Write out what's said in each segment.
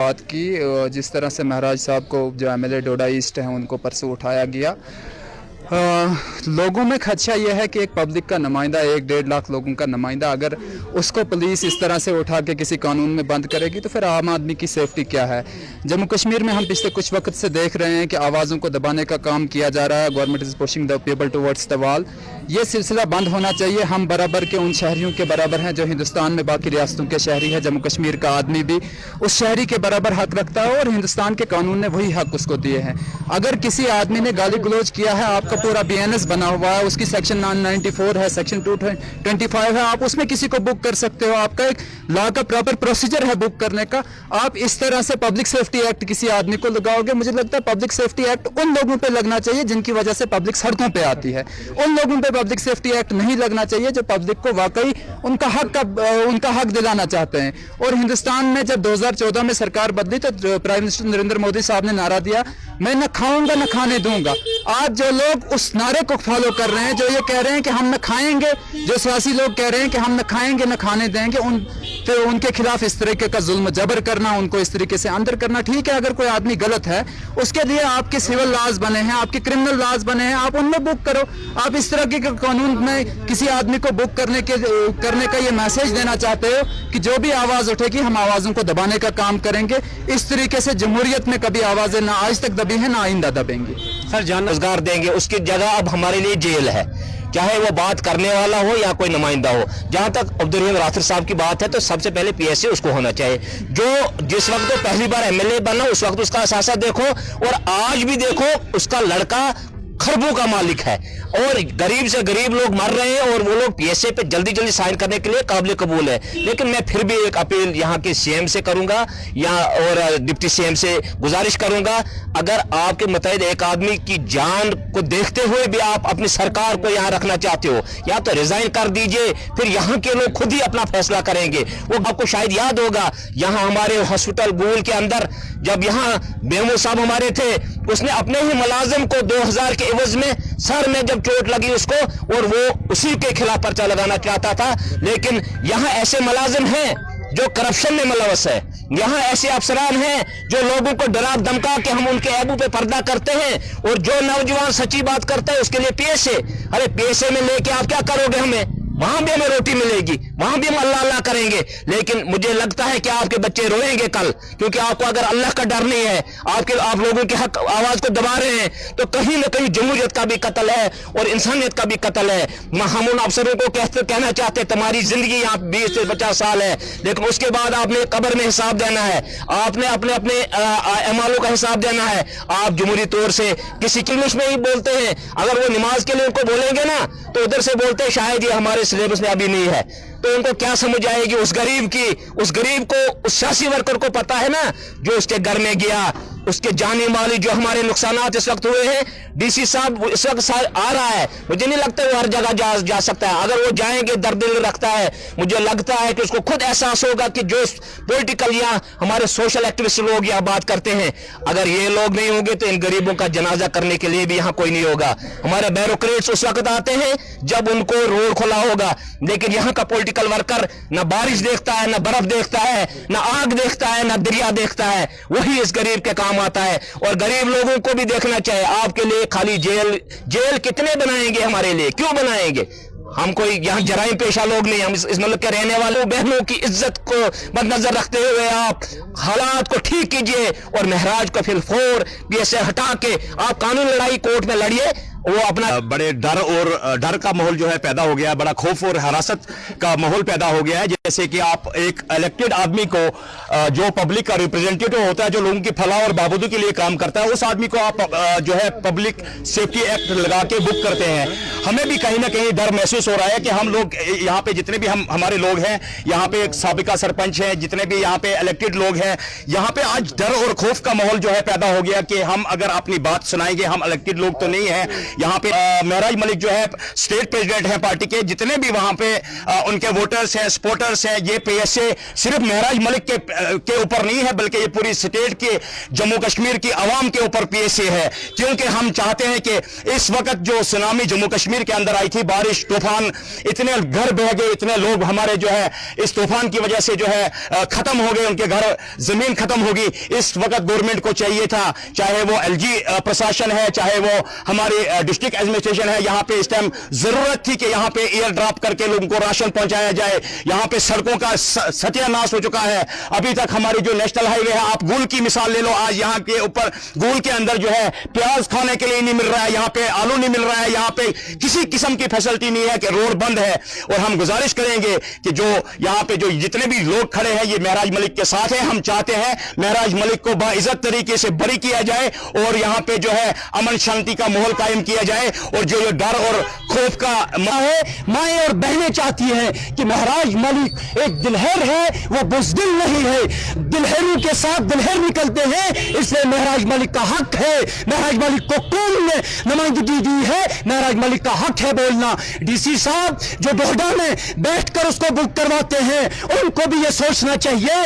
बात की जिस तरह से महराज साहब को जो एमएलए डोडा ईस्ट हैं उनको परसों उठाया गया। लोगों में खदशा यह है कि एक पब्लिक का नुमाइंदा 1-1.5 लाख लोगों का नुमाइंदा अगर उसको पुलिस इस तरह से उठा के किसी कानून में बंद करेगी तो फिर आम आदमी की सेफ्टी क्या है। जम्मू कश्मीर में हम पिछले कुछ वक्त से देख रहे हैं कि आवाज़ों को दबाने का काम किया जा रहा है। Government is pushing the people towards the wall. ये सिलसिला बंद होना चाहिए। हम बराबर के उन शहरियों के बराबर हैं जो हिंदुस्तान में बाकी रियासतों के शहरी है। जम्मू कश्मीर का आदमी भी उस शहरी के बराबर हक रखता है और हिंदुस्तान के कानून ने वही हक उसको दिए हैं। अगर किसी आदमी ने गाली गलौज किया है, आपका पूरा BNS बना हुआ है, उसकी सेक्शन 994 है, सेक्शन 225 है, आप उसमें किसी को बुक कर सकते हो। आपका एक लॉ का प्रॉपर प्रोसीजर है बुक करने का। आप इस तरह से पब्लिक सेफ्टी एक्ट किसी आदमी को लगाओगे, मुझे लगता है पब्लिक सेफ्टी एक्ट उन लोगों पे लगना चाहिए जिनकी वजह से पब्लिक सड़कों पे आती है। उन लोगों पे पब्लिक सेफ्टी एक्ट नहीं लगना चाहिए जो पब्लिक को वाकई उनका हक दिलाना चाहते हैं। और हिंदुस्तान में जब 2014 में सरकार बदली तो प्राइम मिनिस्टर नरेंद्र मोदी साहब ने नारा दिया, मैं न खाऊंगा न खाने दूंगा। आज जो लोग उस नारे को फॉलो कर रहे हैं, जो ये कह रहे हैं कि हम न खाएंगे, जो सियासी लोग कह रहे हैं कि हम न खाएंगे न खाने देंगे, तो उनके खिलाफ इस तरीके का जुल्म जबर करना, उनको इस तरीके से अंदर करना। ठीक है, अगर कोई आदमी गलत है उसके लिए आपके सिविल लॉज बने हैं, आपके क्रिमिनल लॉज बने हैं, आप उनमें बुक करो। आप इस तरह के कानून में किसी आदमी को बुक करने का ये मैसेज देना चाहते हो कि जो भी आवाज उठेगी हम आवाजों को दबाने का काम करेंगे। इस तरीके से जमहूरियत में कभी आवाजें ना आज तक दबी है ना आइंदा दबेंगी। सर जान रोजगार देंगे, उसकी जगह अब हमारे लिए जेल है, चाहे वो बात करने वाला हो या कोई नुमाइंदा हो। जहां तक अब्दुल रहीम राठौर साहब की बात है तो सबसे पहले PSA उसको होना चाहिए। जो जिस वक्त वो पहली बार MLA बना उस वक्त उसका असासा देखो और आज भी देखो, उसका लड़का खरबों का मालिक है और गरीब से गरीब लोग मर रहे हैं और वो लोग PSA पे जल्दी जल्दी साइन करने के लिए काबिल कबूल है। लेकिन मैं फिर भी एक अपील यहाँ के CM से करूंगा और डिप्टी CM से गुजारिश करूंगा, अगर आपके मुतहद एक आदमी की जान को देखते हुए भी आप अपनी सरकार को यहाँ रखना चाहते हो, या तो रिजाइन कर दीजिए, फिर यहाँ के लोग खुद ही अपना फैसला करेंगे। वो आपको शायद याद होगा, यहाँ हमारे हॉस्पिटल गूल के अंदर जब यहाँ बेमू साहब हमारे थे, उसने अपने ही मुलाजिम को 2000 के एवज में सर में जब चोट लगी उसको, और वो उसी के खिलाफ पर्चा लगाना चाहता था। लेकिन यहाँ ऐसे मुलाजिम हैं जो करप्शन में मुलवस है, यहाँ ऐसे अफसरान हैं जो लोगों को डरा धमका के हम उनके ऐबू पे पर्दा करते हैं, और जो नौजवान सच्ची बात करता है उसके लिए PSA। अरे PSA में लेके आप क्या करोगे? हमें वहां भी हमें रोटी मिलेगी, वहां भी हम अल्लाह अल्लाह करेंगे। लेकिन मुझे लगता है कि आपके बच्चे रोएंगे कल, क्योंकि आपको अगर अल्लाह का डर नहीं है, आप लोगों के हक आवाज को दबा रहे हैं, तो कहीं ना कहीं जमहूरियत का भी कत्ल है और इंसानियत का भी कत्ल है। हम उन अफसरों को कहना चाहते हैं तुम्हारी जिंदगी यहाँ 20 से 50 साल है, लेकिन उसके बाद आपने कब्र में हिसाब देना है, आपने अपने अमालों का हिसाब देना है। आप जमहूरी तौर से किसी इंग्लिश में ही बोलते हैं, अगर वो नमाज के लिए उनको बोलेंगे ना तो उधर से बोलते हैं शायद ये हमारे सिलेबस में अभी नहीं है, तो उनको क्या समझ आएगी उस गरीब को, उस सियासी वर्कर को पता है ना जो उसके घर में गया, उसके जाने वाली जो हमारे नुकसानात इस वक्त हुए हैं। DC साहब इस वक्त आ रहा है, मुझे नहीं लगता वो हर जगह जा सकता है। अगर वो जाएंगे, दर्द रखता है, मुझे लगता है कि उसको खुद एहसास होगा कि जो पॉलिटिकल या हमारे सोशल एक्टिविस्ट लोग यहाँ बात करते हैं, अगर ये लोग नहीं होंगे तो इन गरीबों का जनाजा करने के लिए भी यहाँ कोई नहीं होगा। हमारे ब्यूरोक्रेट्स उस वक्त आते हैं जब उनको रोड खुला होगा, लेकिन यहाँ का पॉलिटिकल वर्कर न बारिश देखता है, न बर्फ देखता है, न आग देखता है, न दरिया देखता है, वही इस गरीब के काम आता है। और गरीब लोगों को भी देखना चाहिए, आपके लिए खाली जेल कितने बनाएंगे, हमारे लिए क्यों बनाएंगे? हम कोई यहाँ जराइम पेशा लोग नहीं, हम इस मुल्क के रहने वालों बहनों की इज्जत को मद्देनजर रखते हुए आप हालात को ठीक कीजिए और महराज को फिर PSA हटा के आप कानून लड़ाई कोर्ट में लड़िए। वो अपना बड़े डर का माहौल जो है पैदा हो गया है, बड़ा खौफ और हरासत का माहौल पैदा हो गया है। जैसे कि आप एक इलेक्टेड आदमी को, जो पब्लिक का रिप्रेजेंटेटिव होता है, जो लोगों की फलाह और बहबूदी के लिए काम करता है, उस आदमी को आप जो है पब्लिक सेफ्टी एक्ट लगा के बुक करते हैं। हमें भी कहीं ना कहीं डर महसूस हो रहा है कि हम लोग यहाँ पे जितने भी हमारे लोग हैं, यहाँ पे एक साबिका सरपंच हैं, जितने भी यहाँ पे इलेक्टेड लोग हैं, यहाँ पे आज डर और खौफ का माहौल जो है पैदा हो गया कि हम अगर अपनी बात सुनाएंगे, हम इलेक्टेड लोग तो नहीं है, यहाँ पे महराज मलिक जो है स्टेट प्रेसिडेंट हैं पार्टी के, जितने भी वहाँ पे उनके वोटर्स हैं, सपोर्टर्स हैं, ये पीएसए सिर्फ महराज मलिक के ऊपर नहीं है, बल्कि ये पूरी स्टेट के जम्मू कश्मीर की आवाम के ऊपर पीएसए है। क्योंकि हम चाहते हैं कि इस वक्त जो सुनामी जम्मू कश्मीर के अंदर आई थी, बारिश तूफान, इतने घर बह गए, इतने लोग हमारे जो है इस तूफान की वजह से जो है खत्म हो गए, उनके घर जमीन खत्म होगी। इस वक्त गवर्नमेंट को चाहिए था, चाहे वो एलजी प्रशासन है, चाहे वो हमारी डिस्ट्रिक्ट एडमिनिस्ट्रेशन है, यहाँ पे इस टाइम जरूरत थी कि यहाँ पे एयर ड्रॉप करके लोगों को राशन पहुंचाया जाए। यहाँ पे सड़कों का सत्यानाश हो चुका है। अभी तक हमारी जो नेशनल हाईवे है, आप गुल की मिसाल ले लो, आज यहाँ के ऊपर गुल के अंदर जो है प्याज खाने के लिए नहीं मिल रहा है, यहाँ पे आलू नहीं मिल रहा है, यहाँ पे किसी किस्म की फैसिलिटी नहीं है, कि रोड बंद है। और हम गुजारिश करेंगे कि जो यहाँ पे जो जितने भी लोग खड़े हैं, ये महराज मलिक के साथ है। हम चाहते हैं महराज मलिक को बाइज्जत तरीके से बरी किया जाए और यहाँ पे जो है अमन शांति का माहौल कायम किया जाए। और जो ये डर और खौफ का माएं और बहनें चाहती हैं कि महराज मलिक एक दिलहर है, वो बुज़दिल नहीं है। दिलहरू के साथ दिलहर निकलते हैं, इसलिए महराज मलिक का हक है। महराज मलिक को कौन ने नुमाइंदगी दी है, महराज मलिक का हक है बोलना। डीसी साहब जो डोडा में बैठकर उसको बुक करवाते हैं, उनको भी ये सोचना चाहिए,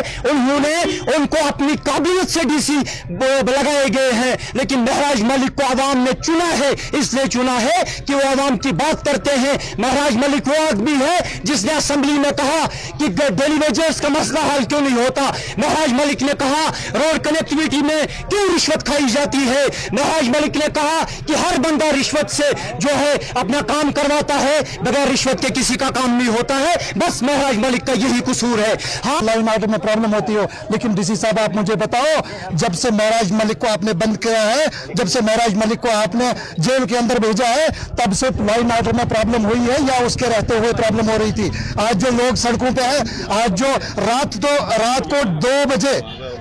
उनको अपनी काबिलियत से डीसी लगाए गए हैं, लेकिन महराज मलिक को आवाम ने चुना है, इसलिए चुना है कि वो आवाम की बात करते हैं। महराज मलिक वो आदमी है जिसने असेंबली में कहा कि डेली वेजेस का मसला हल क्यों नहीं होता। महराज मलिक ने कहा रोड कनेक्टिविटी में क्यों रिश्वत खाई जाती है। महराज मलिक ने कहा कि हर बंदा रिश्वत से जो है अपना काम करवाता है, बगैर रिश्वत के किसी का काम नहीं होता है। बस महराज मलिक का यही कसूर है। हाँ, लाइन आर्डर में प्रॉब्लम होती हो, लेकिन डीसी साहब आप मुझे बताओ, जब से महराज मलिक को आपने बंद किया है, जब से महराज मलिक को आपने जेल के अंदर भेजा है, तब से लाइन आर्डर में प्रॉब्लम हुई है या उसके रहते हुए प्रॉब्लम हो रही थी? आज जो लोग सड़कों पे हैं, आज जो रात को 2 बजे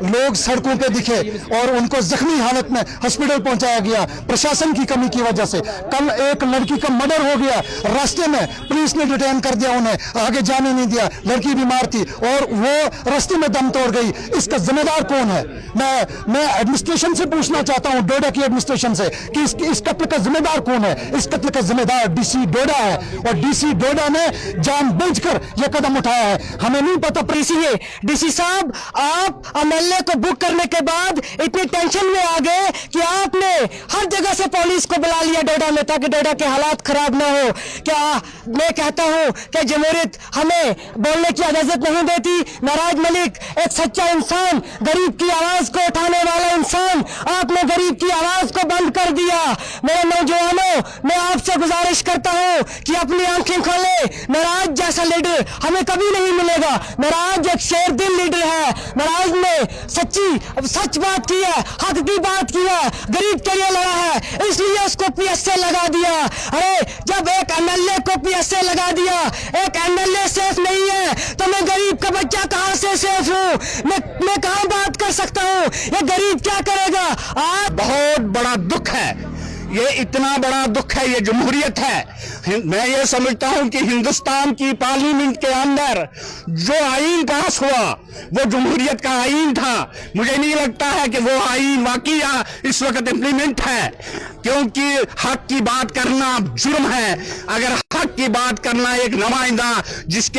लोग सड़कों पे दिखे और उनको जख्मी हालत में हॉस्पिटल पहुंचाया गया प्रशासन की कमी की वजह से। कल एक लड़की का मर्डर हो गया रास्ते में, पुलिस ने डिटेन कर दिया, उन्हें आगे जाने नहीं दिया, लड़की बीमार थी और वो रास्ते में दम तोड़ गई। इसका जिम्मेदार कौन है? मैं एडमिनिस्ट्रेशन से पूछना चाहता हूं, डोडा की एडमिनिस्ट्रेशन से, कि इस कत्ल का जिम्मेदार कौन है? इस कत्ल का जिम्मेदार डीसी डोडा है और डीसी डोडा ने जानबूझकर यह कदम उठाया है। हमें नहीं पता। डीसी साहब, आप एमएलए को बुक करने के बाद इतनी टेंशन में आ गए कि आपने हर जगह से पुलिस को बुला लिया डोडा में, ताकि डोडा के हालात खराब ना हो। क्या मैं कहता हूं कि जमहूरियत हमें बोलने की इजाजत नहीं देती। महराज मलिक एक सच्चा इंसान, गरीब की आवाज को उठाने वाला इंसान, आपने गरीब की आवाज को बंद कर दिया। मेरे नौजवानों, मैं आपसे गुजारिश करता हूं कि अपनी आंखें खोले। महराज जैसा लीडर हमें कभी नहीं मिलेगा। महराज एक शेर दिल लीडर है। महराज ने सच बात की है, हक की बात की है, गरीब के लिए लड़ा है, इसलिए उसको पीएसए लगा दिया। अरे जब एक एमएलए को पीएसए लगा दिया, एक एमएलए सेफ नहीं है, तो मैं गरीब का बच्चा कहां से सेफ हूं? मैं कहां बात कर सकता हूं? ये गरीब क्या करेगा? आज बहुत बड़ा दुख है, ये इतना बड़ा दुख है, ये जमहूरियत है। मैं ये समझता हूं कि हिंदुस्तान की पार्लियामेंट के अंदर जो आईन पास हुआ वो जमहूरियत का आईन था। मुझे नहीं लगता है कि वो आईन वाकई इस वक्त इम्प्लीमेंट है, क्योंकि हक की बात करना जुर्म है। अगर हक की बात करना एक नुमाइंदा जिस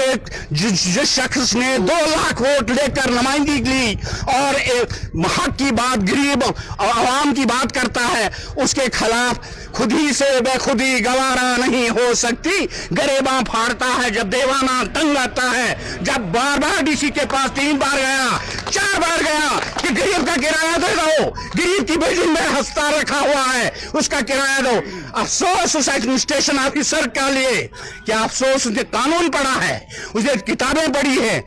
शख्स ने 2 लाख वोट लेकर नुमाइंदगी ली और एक हक की बात गरीब आवाम की बात करता है, उसके खिलाफ खुद ही से बेखुदी गवारा नहीं हो सकती। गरेबा फाड़ता है जब देवाना तंग आता है। जब बार बार डीसी के पास 3 बार गया, 4 बार गया कि गरीब का किराया दे दो, गरीब की बिल्डिंग में हस्ता रखा हुआ है, उसका किराया दो। अफसोस उस एडमिनिस्ट्रेशन ऑफिसर के लिए, क्या अफसोस, उसने कानून पढ़ा है, उसने किताबें पढ़ी है।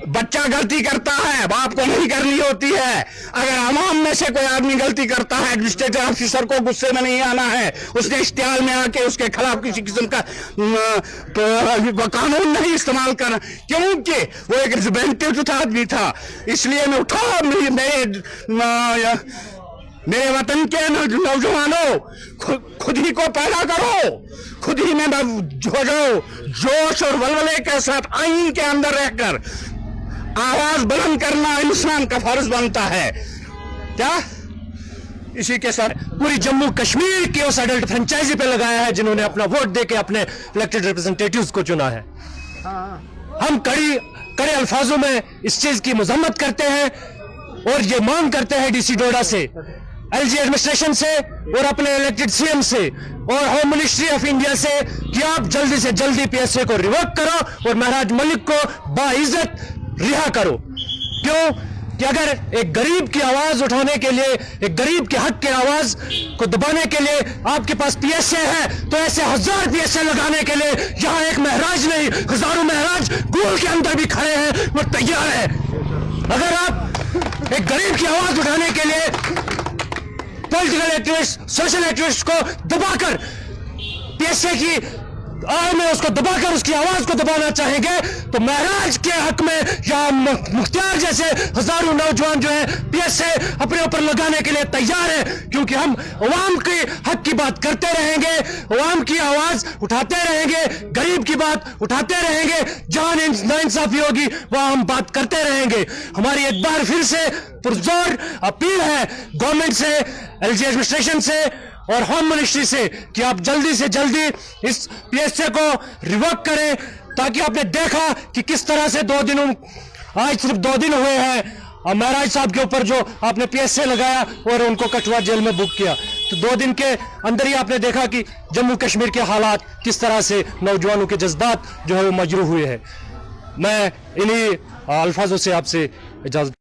बच्चा गलती करता है, बाप को नहीं करनी होती है। अगर आवाम में से कोई आदमी गलती करता है, एडमिनिस्ट्रेटिव ऑफिसर को गुस्से में नहीं आना है, उसने इश्तिहाल में आके उसके खिलाफ किसी किस्म का कानून नहीं इस्तेमाल करना, क्योंकि वो एक रिप्रेजेंटेटिव आदमी था। इसलिए मैं उठा, मेरे वतन के नौजवानों, खुद ही को पैदा करो, खुद ही में हो जाओ, जोश और वलवले के साथ आईन के अंदर रहकर आवाज बुलंद करना इंसान का फर्ज बनता है। क्या इसी के साथ पूरी जम्मू कश्मीर की उस अडल्ट फ्रेंचाइजी पे लगाया है जिन्होंने अपना वोट देके अपने इलेक्टेड रिप्रेजेंटेटिव्स को चुना है। हम कड़े अल्फाजों में इस चीज की मजम्मत करते हैं और ये मांग करते हैं डीसी डोडा से, एलजी एडमिनिस्ट्रेशन से और अपने इलेक्टेड सीएम से और होम मिनिस्ट्री ऑफ इंडिया से कि आप जल्दी से जल्दी पीएसए को रिवोक करो और महराज मलिक को बाइज्जत रिहा करो। क्यों कि अगर एक गरीब की आवाज उठाने के लिए, एक गरीब के हक की आवाज को दबाने के लिए आपके पास पीएसए है, तो ऐसे 1000 पीएसए लगाने के लिए यहां एक महराज नहीं, हजारों महराज गोल के अंदर भी खड़े हैं, वो तैयार है। अगर आप एक गरीब की आवाज उठाने के लिए पॉलिटिकल एक्टिविस्ट, सोशल एक्टिविस्ट को दबाकर पीएसए की आड़ में उसको दबाकर उसकी आवाज को दबाना चाहेंगे, तो महराज के हक में या मुख्तियार जैसे हजारों नौजवान जो है पीएसए अपने ऊपर लगाने के लिए तैयार है, क्योंकि हम अवाम के हक की बात करते रहेंगे, अवाम की आवाज उठाते रहेंगे, गरीब की बात उठाते रहेंगे, जहां नाइंसाफी होगी वहां हम बात करते रहेंगे। हमारी एक बार फिर से पुरजोर अपील है गवर्नमेंट से, एलजी एडमिनिस्ट्रेशन से और होम मिनिस्ट्री से कि आप जल्दी से जल्दी इस पीएसए को रिवोक करें, ताकि आपने देखा कि किस तरह से आज सिर्फ 2 दिन हुए हैं और महराज साहब के ऊपर जो आपने पीएसए लगाया और उनको कठुआ जेल में बुक किया, तो 2 दिन के अंदर ही आपने देखा कि जम्मू कश्मीर के हालात किस तरह से नौजवानों के जज्बात जो है वो मजरूह हुए हैं। मैं इन्हीं अल्फाजों से आपसे इजाजत